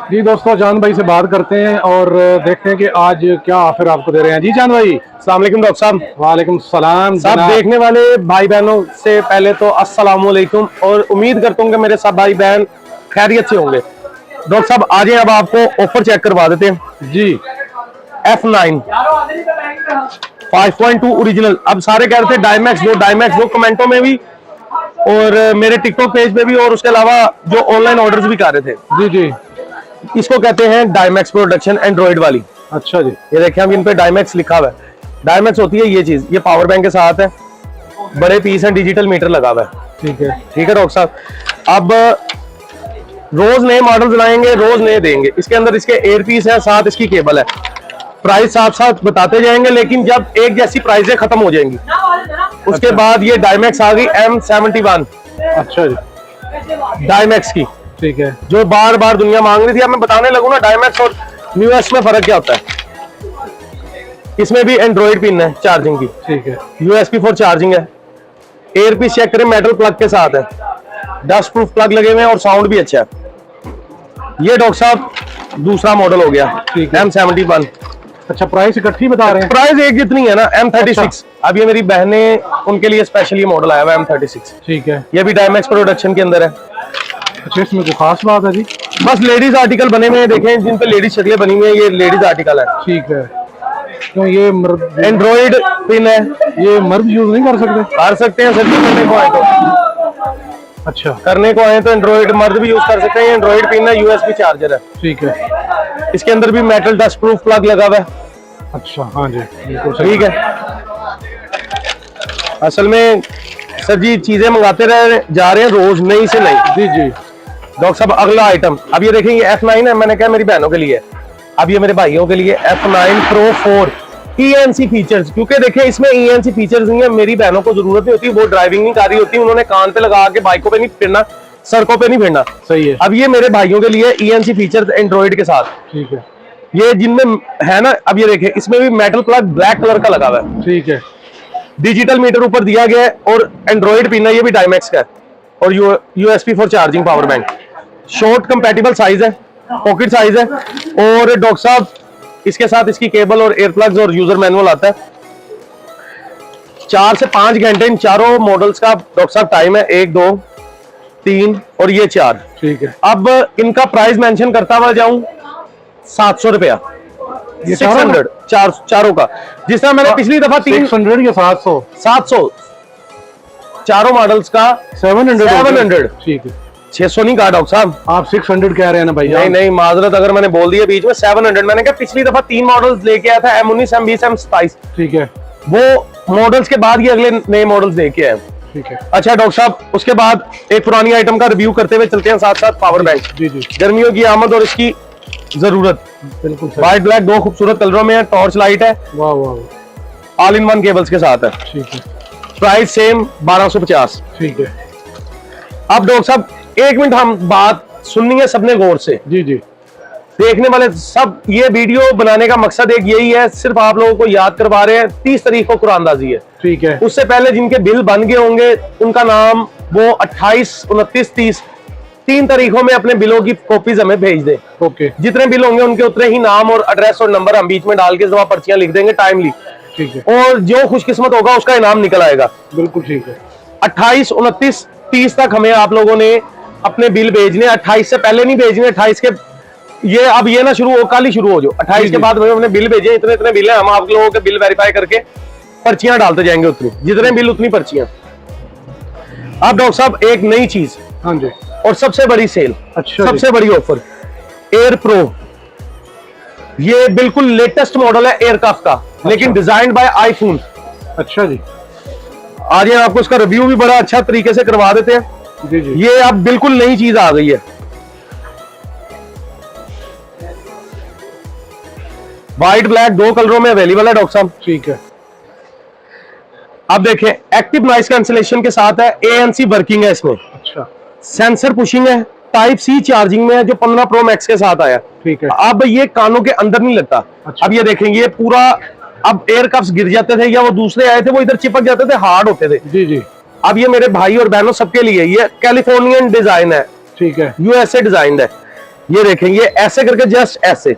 जी दोस्तों, चांद भाई से बात करते हैं और देखते हैं कि आज क्या ऑफर आपको दे रहे हैं। जी चांद भाई, अस्सलाम वालेकुम डॉक्टर साहब। वालेकुम सलाम। सब देखने वाले भाई बहनों से पहले तो अस्सलाम वालेकुम, और उम्मीद करता हूँ कि मेरे सब भाई बहन खैरियत से होंगे। डॉक्टर साहब आज अब आपको ऑफर चेक करवा देते हैं जी। F9 5.2 original. अब सारे कह रहे थे डायमैक्स दो कमेंटों में भी और मेरे टिकटॉक पेज पे भी, और उसके अलावा जो ऑनलाइन ऑर्डर्स भी कर रहे थे। जी जी। इसको कहते हैं डायमैक्स प्रोडक्शन एंड्रॉइड वाली। अच्छा जी। ये देखें, अब इन पे डायमैक्स लिखा हुआ है। डायमैक्स होती है ये चीज, ये पावर बैंक के साथ है, बड़े पीस है, डिजिटल मीटर लगा हुआ है। ठीक है। ठीक है डॉक्टर साहब, अब रोज नए मॉडल्स लाएंगे, रोज नए देंगे। इसके अंदर इसके एयर पीस है, साथ इसकी केबल है। प्राइस साथ साथ बताते जाएंगे, लेकिन जब एक जैसी प्राइसें खत्म हो जाएंगी उसके बाद ये डायमैक्स आ गई M71। अच्छा जी। डायमैक्स की, ठीक है। जो बार बार दुनिया मांग रही थी। अब मैं बताने लगूं ना डायमैक्स और न्यूएस में फर्क क्या होता है। इसमें भी एंड्रॉइड पिन है चार्जिंग की। ठीक है। USB 4 चार्जिंग है। एयर पीस चेक करें, मेटल प्लग के साथ है, डस्ट प्रूफ प्लग लगे हुए हैं और साउंड भी अच्छा है। ये डॉक्टर साहब दूसरा मॉडल हो गया, ठीक है। M71। अच्छा, प्राइस इकट्ठी बता रहे हैं? प्राइस एक जितनी है ना, M36। अच्छा। अब ये मेरी बहनें, उनके लिए स्पेशल ये मॉडल आया हुआ है M36। ठीक है। ये भी डायमैक्स प्रोडक्शन के अंदर है। अच्छा, इसमें कोई खास बात है जी? बस लेडीज आर्टिकल बने हुए हैं, देखें जिन पे लेडीज शक्लें बनी हुई है, ये लेडीज आर्टिकल है। ठीक है। क्यों ये मर्द? एंड्रॉइड पिन है। ये मर्द यूज नहीं कर सकते? कर सकते हैं सर जी, करने को आए तो। अच्छा। करने को आए तो एंड्रॉइड मर्द भी यूज कर सकते हैं। एंड्रॉइड पिन है, USB चार्जर है। ठीक है। इसके अंदर भी मेटल डस्ट प्रूफ प्लग लगा हुआ है। अच्छा, हाँ जी, बिल्कुल सही। ठीक है। असल में सर जी चीजें मंगाते रहे जा रहे हैं रोज, नई से नई। जी जी। डॉक्टर साहब अगला आइटम, अब ये देखेंगे F9 है, मैंने कहा मेरी बहनों के लिए। अब ये मेरे भाइयों के लिए F9 Pro 4 ENC फीचर्स। क्योंकि देखें इसमें ENC फीचर्स नहीं है, मेरी बहनों को जरूरत नहीं होती, वो ड्राइविंग नहीं कर रही होती, उन्होंने कान पे लगा के बाइकों पे नहीं फिरना, सड़कों पे नहीं फिरना। सही है। अब ये मेरे भाइयों के लिए ENC फीचर्स एंड्रॉइड के साथ। ठीक है। ये जिनमें है ना, अब ये देखें इसमें भी मेटल प्लग ब्लैक कलर का लगा हुआ है। ठीक है। डिजिटल मीटर ऊपर दिया गया है और एंड्रॉइड पिन है, ये भी डायमैक्स का है, और USB 4 charging power bank. Short compatible size है, पॉकेट साइज है। और डॉक्टर साहब इसके साथ इसकी केबल और एयर प्लग्स और यूजर मैनुअल आता है। 4 से 5 घंटे इन चारों मॉडल्स का डॉक्टर साहब टाइम है, 1 2 3 और ये 4। ठीक है। अब इनका प्राइस मेंशन करता हुआ जाऊं, 700 रुपया। ये 600 चारों का, जिस तरह मैंने पिछली दफा 600 या 700? 700 चारों मॉडल्स का। 700। ठीक है। 600 नहीं कहा डॉक्टर साहब, आप 600 कह रहे हैं ना भाई? नहीं नहीं माजरत, अगर मैंने बोल दिया बीच में 700। मैंने कहा पिछली दफा 3 मॉडल्स लेके आया था, M19 M20 M27। ठीक है। वो मॉडल्स के बाद ये अगले नए मॉडल्स लेके आए। ठीक है। अच्छा डॉक्टर साहब, उसके बाद एक पुरानी आइटम का रिव्यू करते हुए चलते हैं, साथ साथ पावर बैंक। जी जी। गर्मियों की आमद और इसकी जरूरत। बिल्कुल सही। व्हाइट ब्लैक दो खूबसूरत कलरों में है, टॉर्च लाइट है, वाह वाह। ऑल इन वन केबल्स के साथ है। ठीक है। Price same 1250। ठीक है। अब डॉक्टर साहब एक मिनट, हम बात सुननी है सबने गौर से। जी जी। देखने वाले सब, ये वीडियो बनाने का मकसद एक यही है, सिर्फ आप लोगों को याद करवा रहे हैं 30 तारीख को कुरानदाजी है। ठीक है। उससे पहले जिनके बिल बन गए होंगे उनका नाम वो 28 29 30 3 तारीखों में अपने बिलों की कॉपीज हमें भेज दें। ओके। जितने बिल होंगे उनके उतने ही नाम और एड्रेस और नंबर हम बीच में डाल के जमा पर्चियां लिख देंगे टाइमली। ठीक है। और जो खुशकिस्मत होगा उसका इनाम निकल आएगा। बिल्कुल ठीक है। 28 29 30 तक हमें आप लोगों ने अपने बिल भेजने, 28 से पहले नहीं भेजने। 28 के ये अब ये ना शुरू हो, कल ही शुरू हो जो 28 के बाद हमें अपने बिल भेजे, इतने इतने बिल है, हम आप लोगों के बिल वेरीफाई करके पर्चियां डालते जाएंगे, उतनी जितने बिल उतनी पर्चियां। अब डॉक्टर साहब एक नई चीज हाँ जी। और सबसे बड़ी सेल, अच्छा, सबसे बड़ी ऑफर, एयर प्रो। ये बिल्कुल लेटेस्ट मॉडल है एयरक्राफ्ट का, लेकिन डिजाइन्ड बाय आईफोन। अच्छा जी। आज ये आपको इसका रिव्यू भी बड़ा अच्छा तरीके से करवा देते हैं। जी जी। ये अब बिल्कुल नई चीज आ गई है, व्हाइट ब्लैक दो कलरों में अवेलेबल है डॉक्टर साहब। ठीक है। अब देखें एक्टिव नॉइस कैंसिलेशन के साथ है, ANC वर्किंग है इसमें, अच्छा। सेंसर पुशिंग है, टाइप C चार्जिंग में है, जो 15 Pro Max के साथ आया। ठीक है। अब ये कानों के अंदर नहीं लगता। अच्छा। अब ये देखेंगे ये पूरा, अब एयर कफ्स गिर जाते थे या वो दूसरे आए थे वो इधर चिपक जाते थे, हार्ड होते थे। जी जी। अब ये मेरे भाई और बहनों सबके लिए, ये कैलिफोर्नियन डिजाइन है, ठीक है। USA डिजाइन है। ये देखेंगे ऐसे करके, जस्ट ऐसे,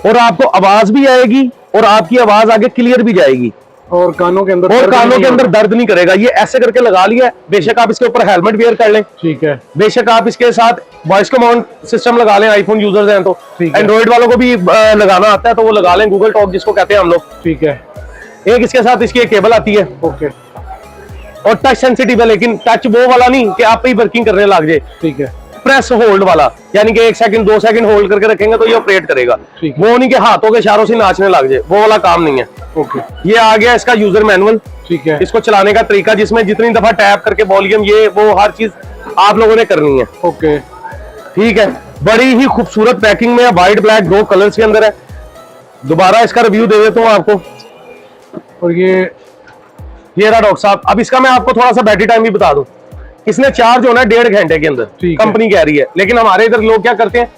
और आपको आवाज भी आएगी और आपकी आवाज आगे क्लियर भी जाएगी और कानों के अंदर और कानों के अंदर दर्द नहीं करेगा। ये ऐसे करके लगा लिया है। बेशक आप इसके ऊपर हेलमेट वेयर कर लें, ठीक है, बेशक आप इसके साथ वॉइस कमांड सिस्टम लगा लें, आईफोन यूजर्स हैं तो, ठीक है। एंड्रॉइड वालों को भी लगाना आता है तो वो लगा लें, गूगल टॉक जिसको कहते हैं हम लोग। ठीक है, एक इसके साथ इसकी एक केबल आती है ओके, और टच सेंसिटिव है, लेकिन टच वो वाला नहीं कि आप ही वर्किंग करने लग जाए, ठीक है, प्रेस होल्ड वाला, यानी कि 1 सेकंड 2 सेकंड होल्ड करके रखेंगे तो ये ऑपरेट करेगा। ठीक है। वो नहीं कि हाथों के इशारों से नाचने लग जाए, वो वाला काम नहीं है। ओके, ये आ गया इसका यूजर मैनुअल, ठीक है, इसको चलाने का तरीका, जिसमें जितनी दफा टैप करके वॉल्यूम, ये वो हर चीज आप लोगों ने करनी है। ओके, ठीक है, बड़ी ही खूबसूरत पैकिंग में है, व्हाइट ब्लैक 2 कलर्स के अंदर है। दोबारा इसका रिव्यू दे देता हूँ आपको। और ये रहा डॉक्टर साहब। अब इसका मैं आपको थोड़ा सा बैटरी टाइम भी बता दूं। इसने चार्ज होना है 1.5 घंटे के अंदर, ठीक है। कंपनी कह रही है, लेकिन हमारे इधर लोग क्या करते हैं,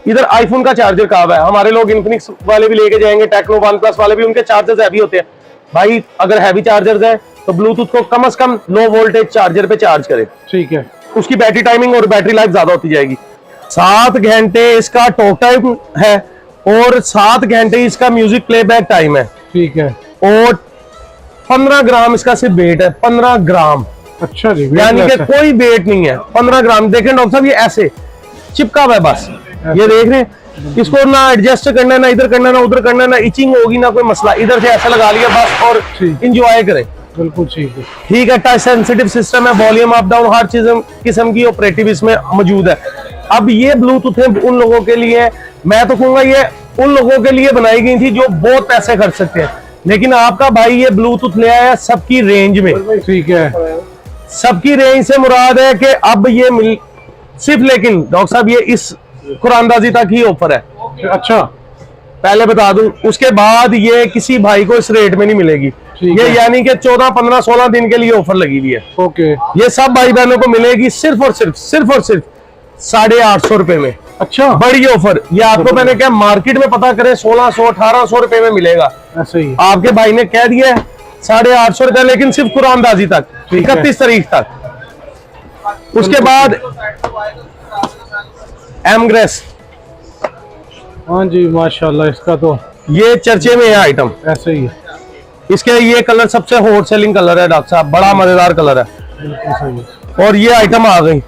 इधर आईफोन का चार्जर कहा हुआ है, हमारे लोग इन्फिनिक्स वाले भी लेके जाएंगे, टेक्नो वन प्लस वाले भी, उनके चार्जर्स हैवी होते हैं। भाई अगर हैवी चार्जर्स है तो ब्लूटूथ को कम से कम लो वोल्टेज चार्जर पे चार्ज करें, ठीक है, उसकी बैटरी टाइमिंग और बैटरी लाइफ ज्यादा होती जाएगी। 7 घंटे इसका टॉक टाइम है और 7 घंटे इसका म्यूजिक प्लेबैक टाइम है, ठीक है, और 15 ग्राम इसका सिर्फ वेट है, 15 ग्राम, अच्छा जी, यानी कि weightless है। कोई वेट नहीं है। 15 ग्राम देखें डॉक्टर साहब, ये ऐसे चिपका हुआ है बस, ये देख रहे हैं। इसको ना एडजस्ट करना है, ना इधर करना है, ना उधर करना है, ना इचिंग होगी, ना कोई मसला। इधर से ऐसा लगा लिया बस और ठीक। इंजॉय करें। बिल्कुल ठीक है, ठीक है, टच सेंसिटिव सिस्टम है, वॉल्यूम अप डाउन हर चीज किस्म की ऑपरेटिव इसमें मौजूद है। अब ये ब्लूटूथ है उन लोगों के लिए, मैं तो कहूंगा ये उन लोगों के लिए बनाई गई थी जो बहुत पैसे खर्च सकते हैं, लेकिन आपका भाई ये ब्लूटूथ ले आया सबकी रेंज में। ठीक है, सबकी रेंज से मुराद है कि अब ये मिल सिर्फ, लेकिन डॉक्टर साहब ये इस कुरानदाजी तक ही ऑफर है, अच्छा, पहले बता दूं। उसके बाद ये किसी भाई को इस रेट में नहीं मिलेगी। ठीक ये है। यानी कि 14, 15, 16 दिन के लिए ऑफर लगी हुई है। ओके, ये सब भाई बहनों को मिलेगी सिर्फ और सिर्फ 850 रुपए में। अच्छा, बड़ी ऑफर। ये आपको मैंने क्या मार्केट में पता करें 1600, 1800 रुपए में मिलेगा, ऐसे ही, आपके भाई ने कह दिया 850 रुपए, लेकिन सिर्फ कुरानदाजी तक, ठीक है। 31 तारीख तक। उसके बाद एमग्रेस, हाँ जी, माशाल्लाह, इसका तो ये चर्चे में है आइटम। ऐसे ही है, इसके ये कलर सबसे हॉट सेलिंग कलर है डॉक्टर साहब, बड़ा मजेदार कलर है। बिल्कुल सही है। और ये आइटम आ गई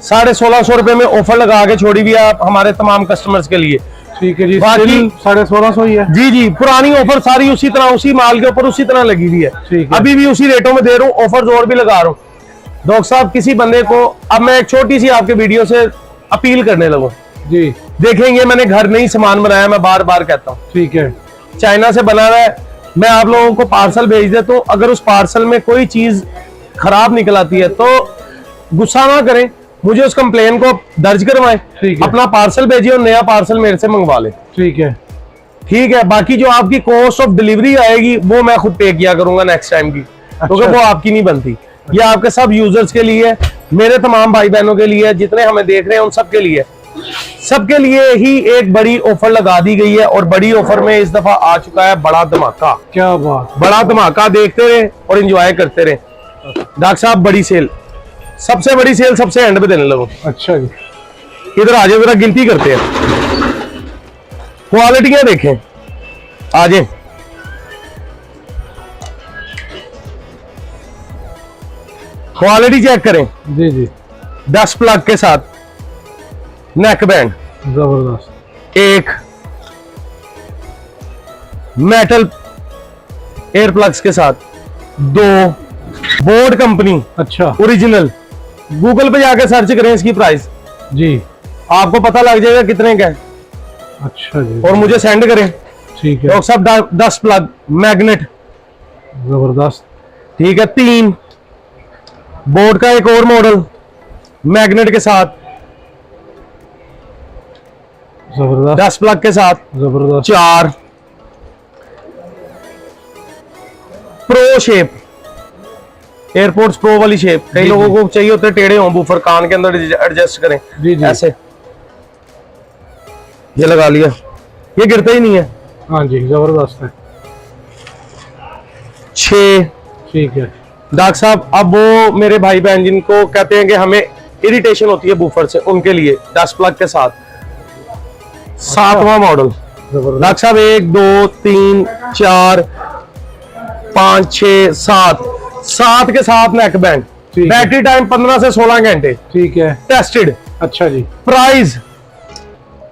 1650 रुपए में, ऑफर लगा के छोड़ी हुई है आप हमारे तमाम कस्टमर्स के लिए। ठीक है जी, बाकी- still 1650 ही है। जी जी, पुरानी ऑफर सारी उसी तरह, उसी माल के ऊपर उसी तरह लगी हुई है। ठीक है। अभी भी उसी रेटों में दे रहा हूँ, ऑफर और भी लगा रहा हूँ। डॉक्टर साहब किसी बंदे को, अब मैं एक छोटी सी आपके वीडियो से अपील करने लगूं। जी, देखेंगे, मैंने घर नहीं सामान बनाया, मैं बार बार कहता हूँ, ठीक है, चाइना से बना हुआ है। मैं आप लोगों को पार्सल भेज देता हूँ, अगर उस पार्सल में कोई चीज खराब निकल आती है तो गुस्सा ना करें, मुझे उस कंप्लेन को दर्ज करवाएं, ठीक है। अपना पार्सल भेजिए और नया पार्सल मेरे से मंगवा लें। ठीक है, ठीक है, बाकी जो आपकी कॉस्ट ऑफ डिलीवरी आएगी वो मैं खुद पे किया करूंगा नेक्स्ट टाइम की, क्योंकि वो आपकी नहीं बनती। ये आपके सब यूजर्स के लिए, मेरे तमाम भाई बहनों के लिए, जितने हमें देख रहे हैं उन सबके लिए ही एक बड़ी ऑफर लगा दी गई है। और बड़ी ऑफर में इस दफा आ चुका है बड़ा धमाका। क्या बात, बड़ा धमाका, देखते रहे और एंजॉय करते रहे। डॉक्टर साहब बड़ी सेल, सबसे बड़ी सेल सबसे एंड पे देने लगो। अच्छा जी, इधर आ जाए, जरा गिनती करते हैं, क्वालिटियां देखें, आ जाए। क्वालिटी चेक करें। जी जी, 10 प्लग के साथ नेक बैंड, जबरदस्त, एक मेटल एयर प्लग्स के साथ, 2 बोर्ड कंपनी अच्छा, ओरिजिनल। गूगल पे जाके सर्च करें इसकी प्राइस, जी, आपको पता लग जाएगा कितने का है, अच्छा जी, और मुझे सेंड करें। ठीक है, डॉक्टर साहब 10 प्लग मैग्नेट, जबरदस्त, ठीक है। 3 बोर्ड का एक और मॉडल मैग्नेट के साथ, जबरदस्त, 10 प्लग के साथ, जबरदस्त, 4 प्रो शेप, एयरपोर्ट्स प्रो वाली शेप। कई जी, लोगों को चाहिए होते हैं टेढ़े हों, बूफर कान के अंदर एडजस्ट करें, जी जी, ऐसे ये लगा लिया, ये गिरता ही नहीं है। हाँ जी, जबरदस्त है, 6 ठीक है, डॉक्टर साहब, अब वो मेरे भाई बहन जिनको कहते हैं कि हमें इरिटेशन होती है बूफर से, उनके लिए डस्ट प्लग के साथ। 7वां मॉडल जबरदस्त। डॉक्टर साहब 1 2 3 4 5 6 7 के साथ नेक बैंड, ठीक है। बैटरी टाइम 15 से 16 घंटे, ठीक है, टेस्टेड। अच्छा जी। प्राइस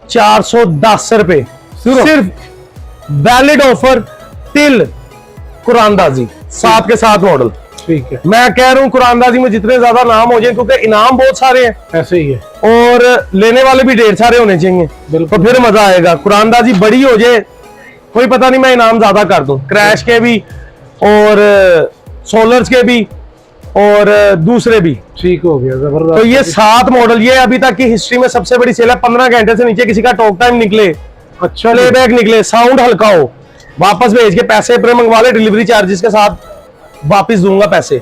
410 रुपए सिर्फ, वैलिड ऑफर टिल कुरानदाजी 7 के 7 मॉडल। ठीक है, मैं कह रहा हूँ कुरानदाजी में जितने ज्यादा नाम हो जाए, क्योंकि इनाम बहुत सारे हैं ऐसे ही है। और लेने वाले भी ढेर सारे होने चाहिए, बिल्कुल। तो फिर मजा आएगा। कुरानदाजी बड़ी हो जाए, कोई पता नहीं मैं इनाम ज्यादा कर दूं, क्रैश के भी और सोलर्स के भी और दूसरे भी। ठीक हो गया, जबरदस्त। तो ये 7 मॉडल, ये अभी तक की हिस्ट्री में सबसे बड़ी सेल है। 15 घंटे से नीचे किसी का टॉक टाइम निकले, अच्छा जी। प्लेबैक निकले, साउंड हल्का हो, वापस भेज के पैसे पर मंगवा ले, डिलीवरी चार्जेस के साथ वापस दूंगा पैसे।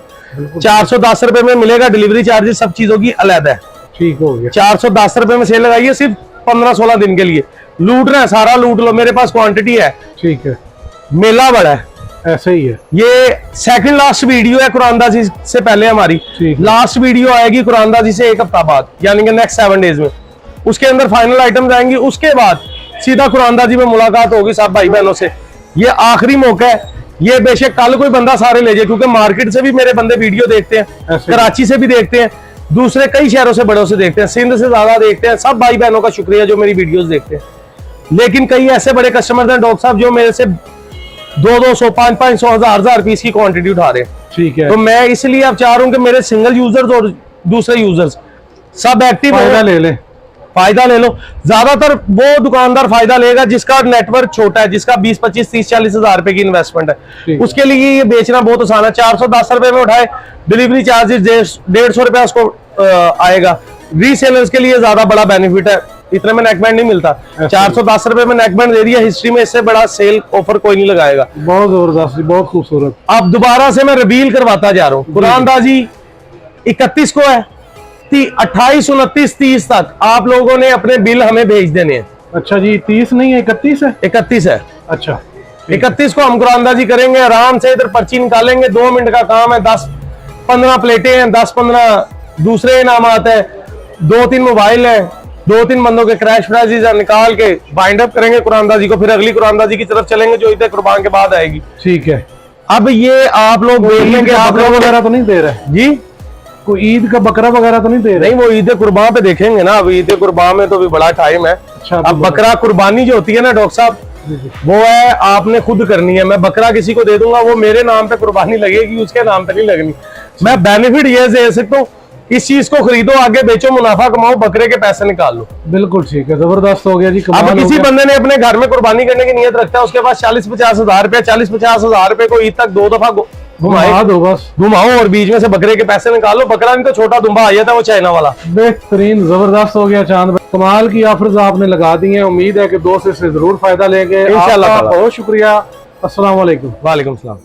410 रुपए में मिलेगा, डिलीवरी चार्जेस सब चीजों की अलग है। ठीक हो गया। 410 रुपए में सेल लगाइए, सिर्फ 15-16 दिन के लिए। लूटना है सारा लूट लो, मेरे पास क्वांटिटी है। ठीक है, मेला बड़ा है, ऐसे ही है। ये सेकंड लास्ट वीडियो है कुरानदाजी से पहले हमारी। ठीक है। लास्ट वीडियो आएगी कुरानदाजी से 1 हफ्ता बाद, यानी कि नेक्स्ट 7 डेज में। उसके अंदर फाइनल आइटम्स आएंगी, उसके बाद सीधा कुरानदाजी में मुलाकात होगी सब भाई बहनों से। ये आखिरी मौका है, ये बेशक कल कोई बंदा सारे ले जाए, क्योंकि मार्केट से भी मेरे बंदे वीडियो देखते हैं, ऐसे। कराची से भी देखते हैं, दूसरे कई शहरों से बड़ों से देखते हैं, सिंध से ज्यादा देखते हैं। सब भाई बहनों का शुक्रिया जो मेरी वीडियोस देखते हैं। लेकिन कई ऐसे बड़े कस्टमर हैं डॉक्टर साहब जो मेरे से 200-200 500-500 1000 पीस की क्वांटिटी उठा रहे हैं। ठीक है, तो मैं इसलिए अब चाह रहा हूं कि मेरे सिंगल यूजर्स और दूसरे यूजर्स सब एक्टिव फायदा हो, ले ले। फायदा ले लो। ज्यादातर वो दुकानदार फायदा लेगा जिसका नेटवर्क छोटा है, जिसका 20 25 30 40 हजार रुपए की इन्वेस्टमेंट ठीक है, है। उसके लिए ये बेचना बहुत आसान है। 410 रुपए में उठाए, डिलीवरी चार्जेस 150 रुपया उसको आएगा। रीसेलर्स के लिए ज्यादा बड़ा बेनिफिट है, इतने में नेकबैंड नहीं मिलता। 410 रुपए में नेकबैंड दे दिया, हिस्ट्री में इससे बड़ा सेल ऑफर कोई नहीं लगाएगा। बहुत जबरदस्त, बहुत खूबसूरत। अब दोबारा से मैं रिवील करवाता जा रहा हूँ, कुरानदाजी 31 को है, 28 29 30 तक आप लोगों ने अपने बिल हमें भेज देने हैं। अच्छा जी, 30 नहीं है, 31 है। 31 है, अच्छा, 31 को हम कुरानदाजी करेंगे आराम से। इधर पर्ची निकालेंगे, 2 मिनट का काम है। 10-15 प्लेटें हैं, 10-15 दूसरे इनामात है, 2-3 मोबाइल है, 2-3 बंदों के क्रैश प्राइजेस निकाल के बाइंड अप करेंगे कुरानदाजी को। फिर अगली कुरानदाजी की तरफ चलेंगे जो ईद कुर्बान के बाद आएगी। ठीक है। अब ये आप लोग देख लेंगे, आप बकरा लोग वगैरह तो नहीं दे रहे? जी कोई ईद का बकरा वगैरह तो नहीं दे रहे? नहीं, वो ईद कुर्बान पे देखेंगे ना। अब ईद कुर्बान में तो भी बड़ा टाइम है। अच्छा, अब बकरा कुर्बानी जो होती है ना डॉक्टर साहब, वो है आपने खुद करनी है। मैं बकरा किसी को दे दूंगा, वो मेरे नाम पे कुर्बानी लगेगी, उसके नाम पे नहीं लगनी। मैं बेनिफिट ये दे सकता हूँ, इस चीज को खरीदो, आगे बेचो, मुनाफा कमाओ, बकरे के पैसे निकाल लो। बिल्कुल ठीक है, जबरदस्त हो गया जी। अब कमाल हो किसी गया। बंदे ने अपने घर में कुर्बानी करने की नियत रखता है, उसके पास 40-50 हजार रुपया, 40-50 हजार रुपए को ईद तक 2 दफा घुमा दो बस, घुमाओ और बीच में से बकरे के पैसे निकालो। बकरा नहीं तो छोटा दुम्बा आ जाता है, वो चाइना वाला। बेहतरीन, जबरदस्त हो गया चांद भाई। कमाल की ऑफर्स आपने लगा दी हैं। उम्मीद है कि दोस्त इससे जरूर फायदा लेंगे। इंशाल्लाह आपका ताला। बहुत शुक्रिया। अस्सलाम वालेकुम। वालेकुम सलाम।